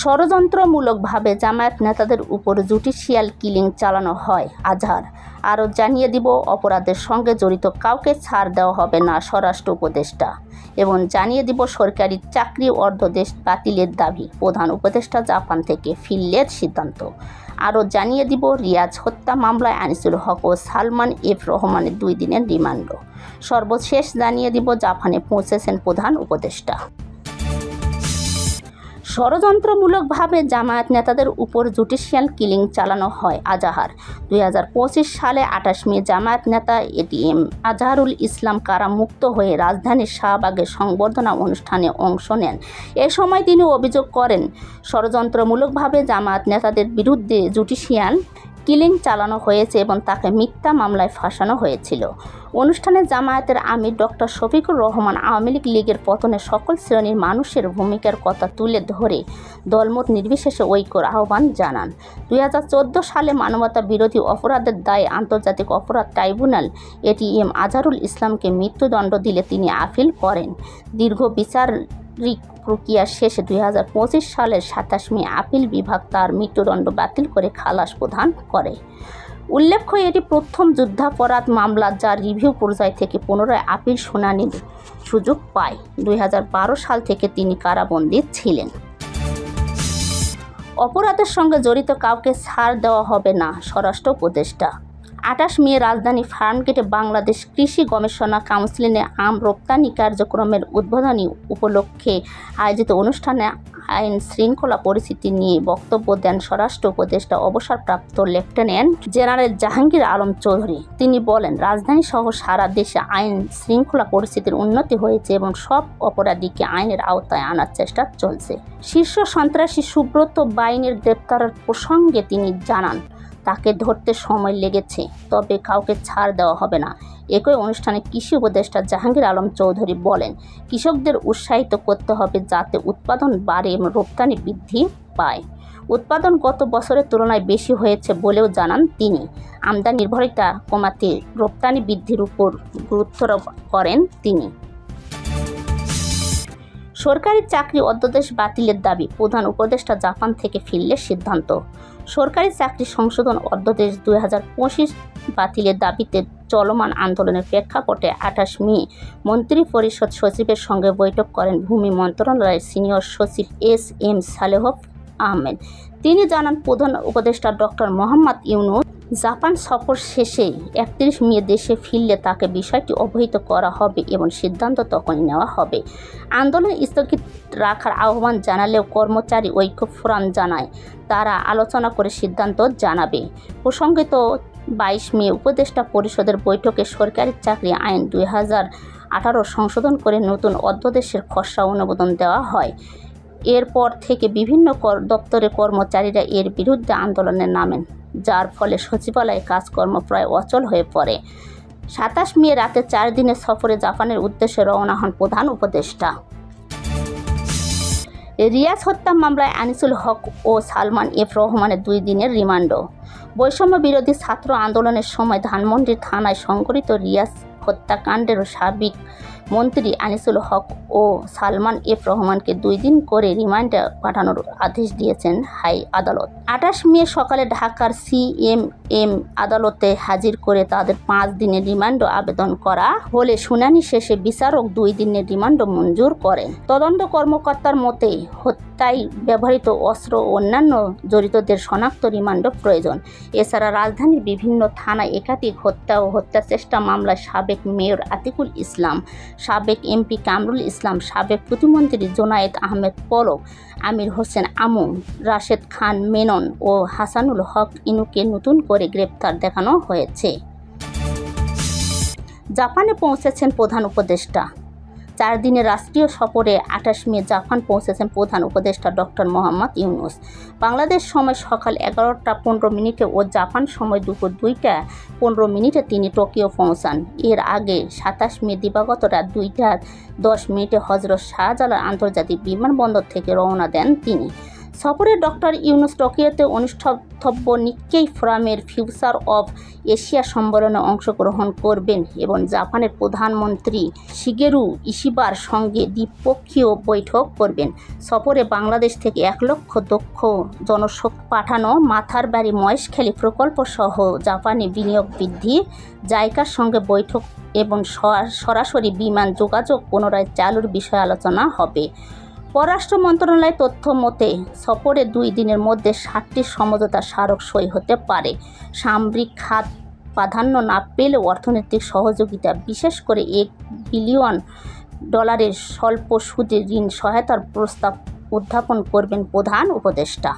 ষড়যন্ত্রমূলকভাবে জামায়াত নেতাদের উপর judicial killing চালানো হয়। আজহার আরও জানিয়ে দিব, অপরাধের সঙ্গে জড়িত কাউকে ছাড় দেওয়া হবে না স্বরাষ্ট্র উপদেষ্টা। এবং জানিয়ে দিব, সরকারি চাকরি অর্ধদেশ বাতিলের দাবি, প্রধান উপদেষ্টা জাপান থেকে ফিরলের সিদ্ধান্ত। আরও জানিয়ে দিব, রিয়াজ হত্যা মামলায় আনিসুল হক ও সালমান এফ রহমানের 2 দিনের রিমান্ড। সর্বশেষ জানিয়ে দিব, জাপানে পৌঁছেছেন প্রধান উপদেষ্টা। ষড়যন্ত্রমূলকভাবে জামায়াত নেতাদের উপর জুডিশিয়াল কিলিং চালানো হয়। আজহার 2025 সালে 28 মে জামায়াত নেতা এটিএম আজহারুল ইসলাম কারামুক্ত হয়ে রাজধানীর শাহবাগে সংবর্ধনা অনুষ্ঠানে অংশ নেন। এ সময় তিনি অভিযোগ করেন, ষড়যন্ত্রমূলকভাবে জামায়াত নেতাদের বিরুদ্ধে জুডিশিয়াল কিলিং চালানো হয়েছে এবং তাকে মিথ্যা মামলায় ফাঁসানো হয়েছিল। অনুষ্ঠানে জামায়াতের আমির ডক্টর শফিকুর রহমান আওয়ামী লীগের পতনে সকল শ্রেণীর মানুষের ভূমিকার কথা তুলে ধরে দলমত নির্বিশেষে ঐক্যর আহ্বান জানান। 2014 সালে মানবতা বিরোধী অপরাধের দায়ে আন্তর্জাতিক অপরাধ ট্রাইব্যুনাল এটিএম আজহারুল ইসলামকে মৃত্যুদণ্ড দিলে তিনি আপিল করেন। দীর্ঘ বিচারিক প্রক্রিয়া শেষে 2025 সালের 27 মে আপিল বিভাগ তার মৃত্যুদণ্ড বাতিল করে খালাস প্রদান করে। উল্লেখ্য, এটি প্রথম যুদ্ধাপরাধ মামলা যা রিভিউ পর্যায় থেকে পুনরায় আপিল শুনানির সুযোগ পায়। 2012 সাল থেকে তিনি কারাবন্দী ছিলেন। অপরাধের সঙ্গে জড়িত কাউকে ছাড় দেওয়া হবে না স্বরাষ্ট্র উপদেষ্টা। 28 মে রাজধানী ফার্মগেটে বাংলাদেশ কৃষি গবেষণা কাউন্সিলে আম রপ্তানি কার্যক্রমের উদ্বোধনী উপলক্ষে আয়োজিত অনুষ্ঠানে আইন শৃঙ্খলা পরিস্থিতি নিয়ে বক্তব্য দেন স্বরাষ্ট্র উপদেষ্টা অবসরপ্রাপ্ত লেফটেন্যান্ট জেনারেল জাহাঙ্গীর আলম চৌধুরী। তিনি বলেন, রাজধানী সহ সারা দেশে আইন শৃঙ্খলা পরিস্থিতির উন্নতি হয়েছে এবং সব অপরাধীকে আইনের আওতায় আনার চেষ্টা চলছে। শীর্ষ সন্ত্রাসী সুব্রত বাইনের গ্রেপ্তারের প্রসঙ্গে তিনি জানান, তাকে ধরতে সময় লেগেছে, তবে কাউকে ছাড় দেওয়া হবে না। একই অনুষ্ঠানে কৃষি উপদেষ্টা জাহাঙ্গীর আলম চৌধুরী বলেন, কৃষকদের উৎসাহিত করতে হবে যাতে উৎপাদন বাড়ে এবং রপ্তানি বৃদ্ধি পায়। উৎপাদন গত বছরের তুলনায় বেশি হয়েছে বলেও জানান তিনি। আমদানি নির্ভরতা কমাতে রপ্তানি বৃদ্ধির উপর গুরুত্ব করেন তিনি। সরকারি চাকরি অধ্যাদেশ বাতিলের দাবি, প্রধান উপদেষ্টা জাপান থেকে ফিরলে সিদ্ধান্ত। সরকারি চাকরি সংশোধন অধ্যাদেশ 2025 বাতিলের দাবিতে চলমান আন্দোলনের প্রেক্ষাপটে 28 মে মন্ত্রিপরিষদ সচিবের সঙ্গে বৈঠক করেন ভূমি মন্ত্রণালয়ের সিনিয়র সচিব এস.এম. সালেহ আহমেদ। তিনি জানান, প্রধান উপদেষ্টা ডক্টর মোহাম্মদ ইউনূস জাপান সফর শেষে 31 মে দেশে ফিরলে তাকে বিষয়টি অবহিত করা হবে এবং সিদ্ধান্ত তখনই নেওয়া হবে। আন্দোলন স্থগিত রাখার আহ্বান জানালেও কর্মচারী ঐক্য ফোরাম জানায়, তারা আলোচনা করে সিদ্ধান্ত জানাবে। প্রসঙ্গত 22 মে উপদেষ্টা পরিষদের বৈঠকে সরকারি চাকরি আইন 2018 সংশোধন করে নতুন অধ্যাদেশের খসড়া অনুমোদন দেওয়া হয়। এরপর থেকে বিভিন্ন দপ্তরের কর্মচারীরা এর বিরুদ্ধে আন্দোলনে নামেন, যার ফলে সচিবালয়ে কাজকর্ম প্রায় অচল হয়ে পড়ে। 27 মে রাতে 4 দিনের সফরে জাপানের উদ্দেশ্যে রওনা হন প্রধান উপদেষ্টা। রিয়াজ হত্যা মামলায় আনিসুল হক ও সালমান এফ রহমানের 2 দিনের রিমান্ড। বৈষম্য বিরোধী ছাত্র আন্দোলনের সময় ধানমন্ডি থানায় সংঘটিত রিয়াজ হত্যাকাণ্ডের সাবেক মন্ত্রী আনিসুল হক ও সালমান এফ রহমানকে 2 দিন করে রিমান্ডে পাঠানোর আদেশ দিয়েছেন হাই আদালত। 28 মে সকালে ঢাকার সিএমএম আদালতে হাজির করে তাদের 5 দিনের রিমান্ড আবেদন করা হলে শুনানি শেষে বিচারক 2 দিনের রিমান্ড মঞ্জুর করেন। তদন্ত কর্মকর্তার মতে হত্যায় ব্যবহৃত অস্ত্র ও অন্যান্য জড়িতদের শনাক্ত রিমান্ড প্রয়োজন। এছাড়া রাজধানীর বিভিন্ন থানায় একাধিক হত্যা ও হত্যাচেষ্টা মামলায় সাবেক মেয়র আতিকুল ইসলাম, সাবেক এমপি কামরুল ইসলাম, সাবেক প্রতিমন্ত্রী জোনায়েদ আহমেদ পলক, আমির হোসেন আমু, রাশেদ খান মেনন ও হাসানুল হক ইনুকে নতুন করে গ্রেপ্তার দেখানো হয়েছে। জাপানে পৌঁছেছেন প্রধান উপদেষ্টা। 4 দিনের রাষ্ট্রীয় সফরে 28 মে জাপান পৌঁছেছেন প্রধান উপদেষ্টা ডক্টর মোহাম্মদ ইউনূস। বাংলাদেশ সময় সকাল 11টা 15 ও জাপান সময় দুপুর 2টা 15 তিনি টোকিও পৌঁছান। এর আগে 27 মে দিবাগত রাত 2টা 10 হজরত শাহজালাল আন্তর্জাতিক বিমানবন্দর থেকে রওনা দেন তিনি। সফরে ডক্টর ইউনূস টোকিওতে অনুষ্ঠিতব্য নিক্কেই ফোরামের ফিউচার অব এশিয়া সম্মেলনে অংশগ্রহণ করবেন এবং জাপানের প্রধানমন্ত্রী শিগেরু ইশিবার সঙ্গে দ্বিপক্ষীয় বৈঠক করবেন। সফরে বাংলাদেশ থেকে 1 লক্ষ দক্ষ জনশক্তি পাঠানো, মাথার বাড়ি মহেশখালী প্রকল্প সহ জাপানি বিনিয়োগ বৃদ্ধি, জাইকার সঙ্গে বৈঠক এবং সরাসরি বিমান যোগাযোগ পুনরায় চালুর বিষয়ে আলোচনা হবে। পররাষ্ট্র মন্ত্রণালয়ের তথ্য মতে সফরে 2 দিনের মধ্যে 60টি সমঝোতা স্মারক সই হতে পারে। সামরিক খাত প্রাধান্য না পেলেও অর্থনৈতিক সহযোগিতা, বিশেষ করে $1 বিলিয়ন স্বল্প সুদে ঋণ সহায়তার প্রস্তাব উত্থাপন করবেন প্রধান উপদেষ্টা।